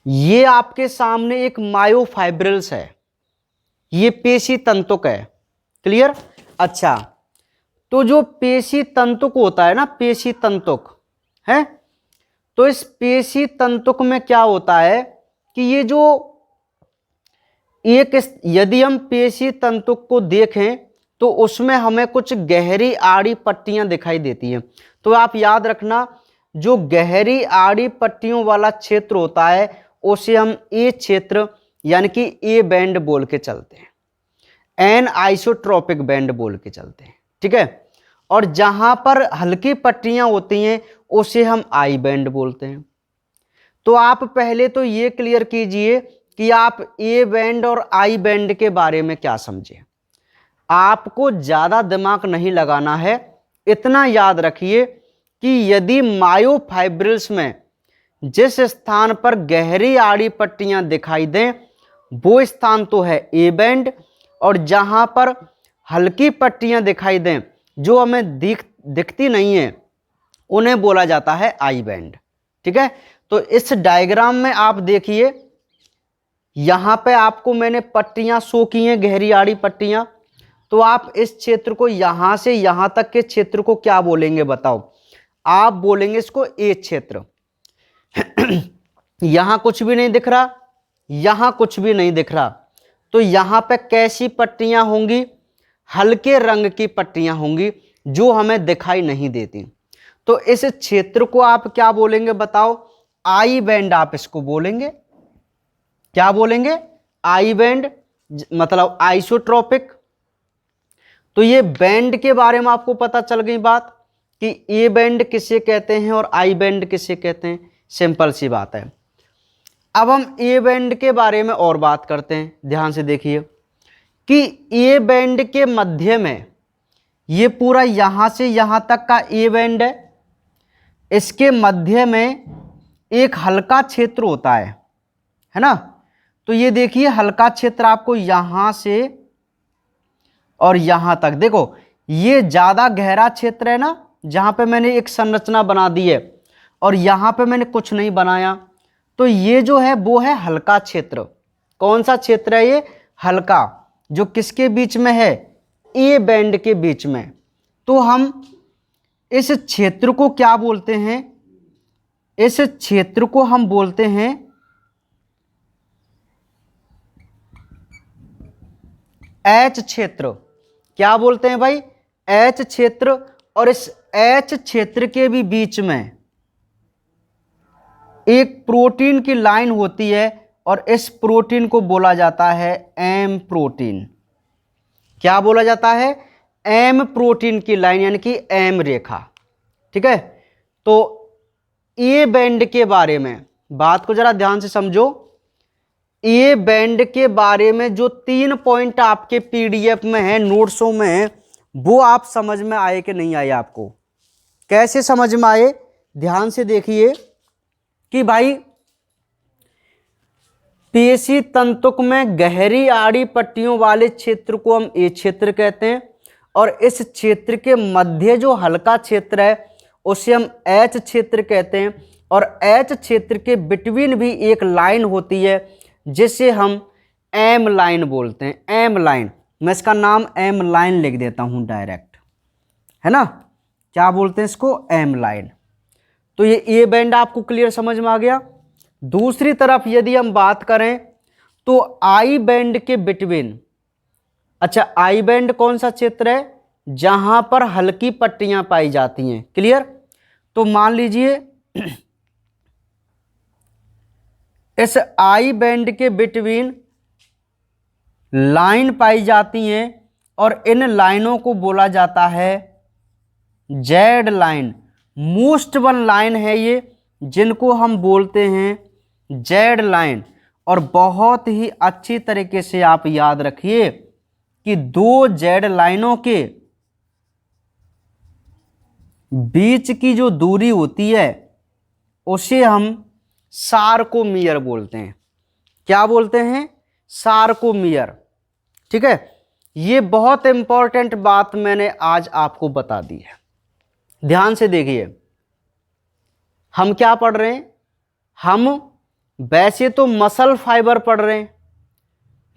ये आपके सामने एक मायोफाइब्रिल्स है, ये पेशी तंतुक है। क्लियर? अच्छा, तो जो पेशी तंतुक होता है ना, पेशी तंतुक है, तो इस पेशी तंतुक में क्या होता है कि ये जो एक, यदि हम पेशी तंतुक को देखें तो उसमें हमें कुछ गहरी आड़ी पट्टियां दिखाई देती हैं। तो आप याद रखना, जो गहरी आड़ी पट्टियों वाला क्षेत्र होता है उसे हम ए क्षेत्र यानी कि ए बैंड बोल के चलते हैं, एन आइसोट्रोपिक बैंड बोल के चलते हैं। ठीक है, और जहां पर हल्की पट्टियां होती हैं उसे हम आई बैंड बोलते हैं। तो आप पहले तो ये क्लियर कीजिए कि आप ए बैंड और आई बैंड के बारे में क्या समझे। आपको ज्यादा दिमाग नहीं लगाना है, इतना याद रखिए कि यदि मायोफाइब्रिल्स में जिस स्थान पर गहरी आड़ी पट्टियां दिखाई दें वो स्थान तो है ए बैंड, और जहां पर हल्की पट्टियां दिखाई दें जो हमें दिखती नहीं है उन्हें बोला जाता है आई बैंड। ठीक है, तो इस डायग्राम में आप देखिए, यहां पे आपको मैंने पट्टियां शो की हैं, गहरी आड़ी पट्टियां। तो आप इस क्षेत्र को, यहां से यहां तक के क्षेत्र को क्या बोलेंगे बताओ? आप बोलेंगे इसको ए क्षेत्र। यहां कुछ भी नहीं दिख रहा, यहां कुछ भी नहीं दिख रहा, तो यहां पे कैसी पट्टियां होंगी? हल्के रंग की पट्टियां होंगी जो हमें दिखाई नहीं देती। तो इस क्षेत्र को आप क्या बोलेंगे बताओ? आई बैंड आप इसको बोलेंगे। क्या बोलेंगे? आई बैंड, मतलब आइसोट्रोपिक। तो ये बैंड के बारे में आपको पता चल गई बात कि ए बैंड किसे कहते हैं और आई बैंड किसे कहते हैं, सिंपल सी बात है। अब हम ए बैंड के बारे में और बात करते हैं। ध्यान से देखिए कि ए बैंड के मध्य में, ये पूरा यहां से यहां तक का ए बैंड है, इसके मध्य में एक हल्का क्षेत्र होता है ना। तो ये देखिए हल्का क्षेत्र आपको यहां से और यहां तक, देखो ये ज्यादा गहरा क्षेत्र है ना, जहां पे मैंने एक संरचना बना दी है और यहां पे मैंने कुछ नहीं बनाया, तो ये जो है वो है हल्का क्षेत्र। कौन सा क्षेत्र है ये? हल्का, जो किसके बीच में है? ए बैंड के बीच में। तो हम इस क्षेत्र को क्या बोलते हैं? इस क्षेत्र को हम बोलते हैं एच क्षेत्र। क्या बोलते हैं भाई? एच क्षेत्र। और इस एच क्षेत्र के भी बीच में एक प्रोटीन की लाइन होती है और इस प्रोटीन को बोला जाता है एम प्रोटीन। क्या बोला जाता है? एम प्रोटीन की लाइन, यानी कि एम रेखा। ठीक है, तो ए बैंड के बारे में बात को जरा ध्यान से समझो। ए बैंड के बारे में जो 3 पॉइंट आपके पीडीएफ में है, नोट्सों में है, वो आप समझ में आए कि नहीं आए? आपको कैसे समझ में आए? ध्यान से देखिए कि भाई पेशी तंतुक में गहरी आड़ी पट्टियों वाले क्षेत्र को हम ए क्षेत्र कहते हैं और इस क्षेत्र के मध्य जो हल्का क्षेत्र है उसे हम एच क्षेत्र कहते हैं। और एच क्षेत्र के बिटवीन भी एक लाइन होती है जिसे हम एम लाइन बोलते हैं। एम लाइन, मैं इसका नाम एम लाइन लिख देता हूं डायरेक्ट, है ना। क्या बोलते हैं इसको? M line. तो ये ए बैंड आपको क्लियर समझ में आ गया। दूसरी तरफ यदि हम बात करें तो आई बैंड के बिटवीन, अच्छा आई बैंड कौन सा क्षेत्र है? जहां पर हल्की पट्टियां पाई जाती हैं। क्लियर? तो मान लीजिए इस आई बैंड के बिटवीन लाइन पाई जाती हैं और इन लाइनों को बोला जाता है Z line. Most one line है ये, जिनको हम बोलते हैं जेड लाइन। और बहुत ही अच्छी तरीके से आप याद रखिए कि 2 जेड लाइनों के बीच की जो दूरी होती है उसे हम सार्कोमियर बोलते हैं। क्या बोलते हैं? सार्कोमियर। ठीक है, ये बहुत इंपॉर्टेंट बात मैंने आज आपको बता दी है। ध्यान से देखिए, हम क्या पढ़ रहे हैं? हम वैसे तो मसल फाइबर पढ़ रहे हैं,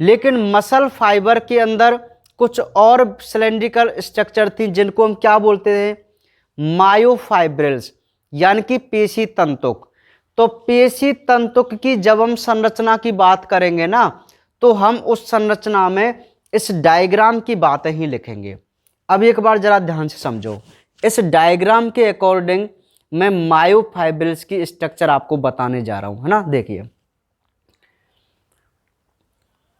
लेकिन मसल फाइबर के अंदर कुछ और सिलेंड्रिकल स्ट्रक्चर थी जिनको हम क्या बोलते हैं? मायोफाइब्रिल्स, यानी कि पेशी तंतुक। तो पेशी तंतुक की जब हम संरचना की बात करेंगे ना, तो हम उस संरचना में इस डायग्राम की बातें ही लिखेंगे। अब एक बार जरा ध्यान से समझो। इस डायग्राम के अकॉर्डिंग मैं मायोफाइब्रिल्स की स्ट्रक्चर आपको बताने जा रहा हूं, है ना। देखिए,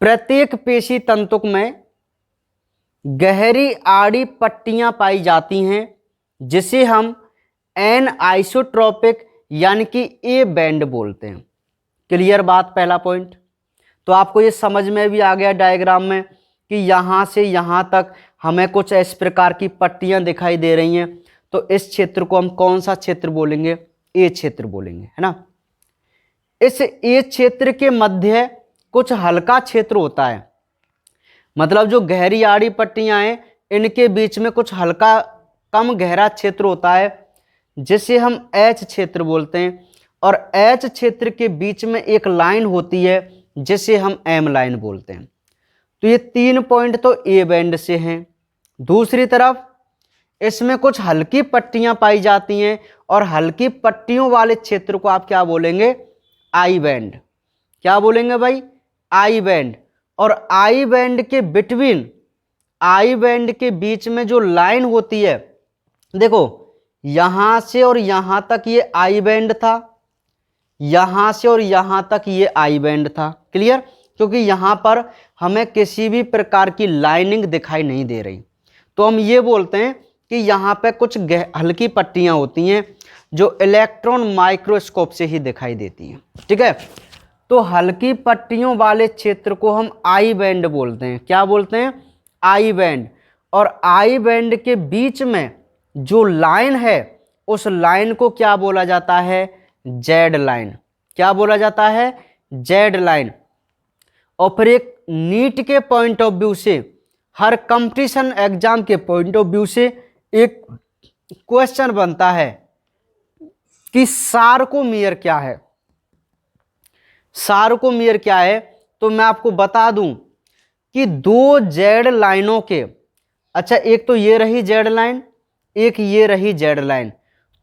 प्रत्येक पेशी तंतुक में गहरी आड़ी पट्टियां पाई जाती हैं जिसे हम एन आइसोट्रोपिक यानी कि ए बैंड बोलते हैं। क्लियर बात? पहला पॉइंट तो आपको ये समझ में भी आ गया डायग्राम में कि यहां से यहां तक हमें कुछ इस प्रकार की पट्टियां दिखाई दे रही हैं। तो इस क्षेत्र को हम कौन सा क्षेत्र बोलेंगे? ए क्षेत्र बोलेंगे, है ना। इस ए क्षेत्र के मध्य कुछ हल्का क्षेत्र होता है, मतलब जो गहरी आड़ी पट्टियां हैं इनके बीच में कुछ हल्का कम गहरा क्षेत्र होता है जिसे हम एच क्षेत्र बोलते हैं। और एच क्षेत्र के बीच में एक लाइन होती है जिसे हम एम लाइन बोलते हैं। तो ये 3 पॉइंट तो ए बैंड से हैं। दूसरी तरफ इसमें कुछ हल्की पट्टियां पाई जाती हैं और हल्की पट्टियों वाले क्षेत्र को आप क्या बोलेंगे? I band. क्या बोलेंगे भाई? I band. और आई बैंड के बिटवीन, आई बैंड के बीच में जो लाइन होती है, देखो यहां से और यहां तक ये आई बैंड था, यहां से और यहां तक ये आई बैंड था। क्लियर? क्योंकि यहां पर हमें किसी भी प्रकार की लाइनिंग दिखाई नहीं दे रही। तो हम ये बोलते हैं कि यहाँ पे कुछ हल्की पट्टियाँ होती हैं जो इलेक्ट्रॉन माइक्रोस्कोप से ही दिखाई देती हैं। ठीक है, तो हल्की पट्टियों वाले क्षेत्र को हम आई बैंड बोलते हैं। क्या बोलते हैं? I band. और आई बैंड के बीच में जो लाइन है उस लाइन को क्या बोला जाता है? Z line. क्या बोला जाता है? Z line. और फिर एक नीट के पॉइंट ऑफ व्यू से, हर कंपटीशन एग्जाम के पॉइंट ऑफ व्यू से एक क्वेश्चन बनता है कि सार्कोमियर क्या है। सार्कोमियर क्या है? तो मैं आपको बता दूं कि दो जेड लाइनों के, अच्छा एक तो ये रही जेड लाइन, एक ये रही जेड लाइन,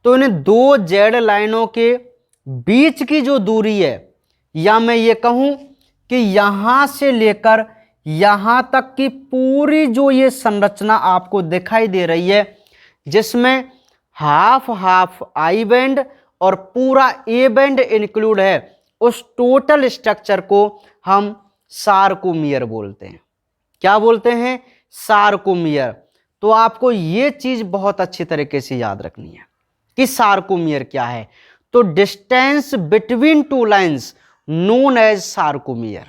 तो इन्हें दो जेड लाइनों के बीच की जो दूरी है, या मैं ये कहूं कि यहां से लेकर यहां तक की पूरी जो ये संरचना आपको दिखाई दे रही है, जिसमें हाफ हाफ आई बैंड और पूरा ए बैंड इंक्लूड है, उस टोटल स्ट्रक्चर को हम सार्कोमियर बोलते हैं। क्या बोलते हैं? सार्कोमियर। तो आपको ये चीज बहुत अच्छी तरीके से याद रखनी है कि सार्कोमियर क्या है। तो distance between two lines known as sarcomere,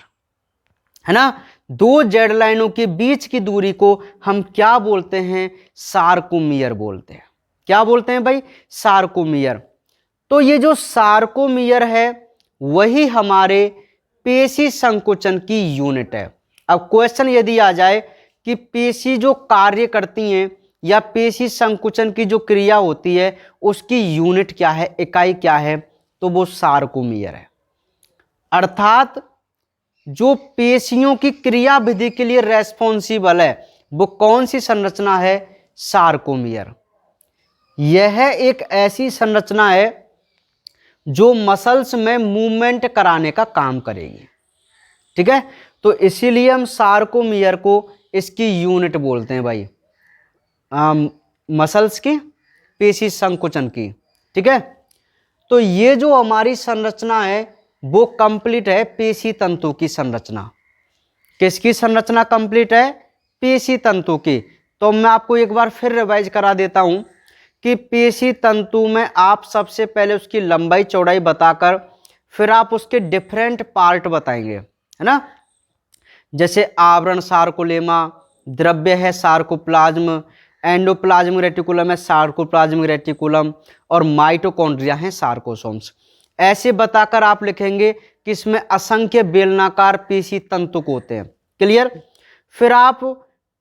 है ना। दो जेड लाइनों के बीच की दूरी को हम क्या बोलते हैं? सार्कोमियर बोलते हैं। क्या बोलते हैं भाई? सार्कोमियर। तो ये जो सार्कोमियर है वही हमारे पेशी संकुचन की यूनिट है। अब क्वेश्चन यदि आ जाए कि पेशी जो कार्य करती हैं या पेशी संकुचन की जो क्रिया होती है उसकी यूनिट क्या है, इकाई क्या है, तो वो सार्कोमियर है। अर्थात जो पेशियों की क्रिया विधि के लिए रेस्पॉन्सिबल है वो कौन सी संरचना है? सार्कोमियर। यह एक ऐसी संरचना है जो मसल्स में मूवमेंट कराने का काम करेगी। ठीक है, तो इसीलिए हम सार्कोमियर को इसकी यूनिट बोलते हैं भाई, मसल्स की, पेशी संकुचन की। ठीक है, तो ये जो हमारी संरचना है वो कंप्लीट है पेशी तंतु की संरचना। किसकी संरचना कंप्लीट है? पेशी तंतु की। तो मैं आपको एक बार फिर रिवाइज करा देता हूं कि पेशी तंतु में आप सबसे पहले उसकी लंबाई चौड़ाई बताकर फिर आप उसके डिफरेंट पार्ट बताएंगे, है ना। जैसे आवरण सार्कोलेमा, द्रव्य है सार्कोप्लाज्म, एंडोप्लाज्मिक रेटिकुलम है सार्कोप्लाज्मिक रेटिकुलम, और माइटोकॉन्ड्रिया है सार्कोसोम्स। ऐसे बताकर आप लिखेंगे कि इसमें असंख्य बेलनाकार पेशी तंतुक होते हैं। क्लियर? फिर आप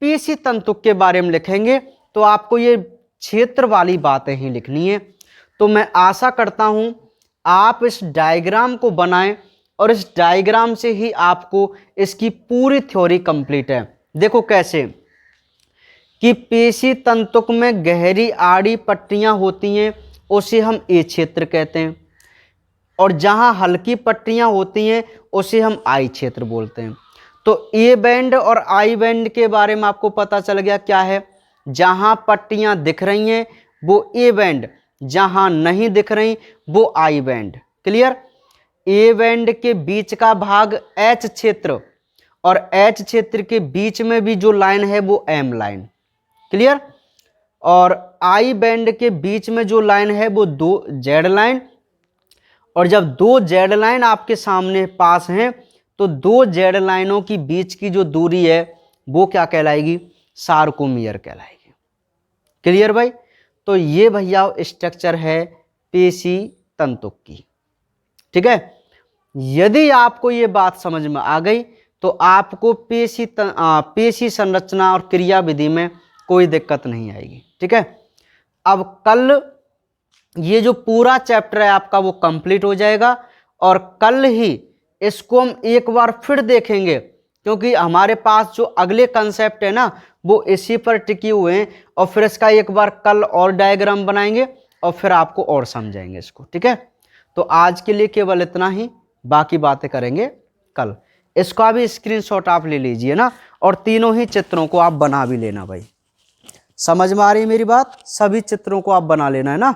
पेशी तंतुक के बारे में लिखेंगे तो आपको ये क्षेत्र वाली बातें ही लिखनी है। तो मैं आशा करता हूं आप इस डायग्राम को बनाएं और इस डायग्राम से ही आपको इसकी पूरी थ्योरी कंप्लीट है। देखो कैसे कि पेशी तंतुक में गहरी आड़ी पट्टियां होती हैं उसे हम ए क्षेत्र कहते हैं, और जहां हल्की पट्टियां होती हैं उसे हम आई क्षेत्र बोलते हैं। तो ए बैंड और आई बैंड के बारे में आपको पता चल गया क्या है। जहां पट्टियां दिख रही हैं वो ए बैंड, जहां नहीं दिख रही वो I band. Clear? A band के बीच का भाग एच क्षेत्र, और एच क्षेत्र के बीच में भी जो लाइन है वो एम लाइन। क्लियर? और आई बैंड के बीच में जो लाइन है वो दो जेड लाइन, और जब दो जेड लाइन आपके सामने पास हैं तो दो जेड लाइनों की बीच की जो दूरी है वो क्या कहलाएगी? सार्कोमियर कहलाएगी। क्लियर भाई? तो ये भैया स्ट्रक्चर है पेशी तंतुक की। ठीक है, यदि आपको ये बात समझ में आ गई तो आपको पेशी संरचना और क्रिया विधि में कोई दिक्कत नहीं आएगी। ठीक है, अब कल ये जो पूरा चैप्टर है आपका वो कंप्लीट हो जाएगा, और कल ही इसको हम एक बार फिर देखेंगे, क्योंकि हमारे पास जो अगले कंसेप्ट है ना वो इसी पर टिके हुए हैं, और फिर इसका एक बार कल और डायग्राम बनाएंगे और फिर आपको और समझाएंगे इसको। ठीक है, तो आज के लिए केवल इतना ही, बाकी बातें करेंगे कल। इसका भी स्क्रीनशॉट आप ले लीजिए ना, और तीनों ही चित्रों को आप बना भी लेना भाई। समझ में आ रही है मेरी बात? सभी चित्रों को आप बना लेना है ना।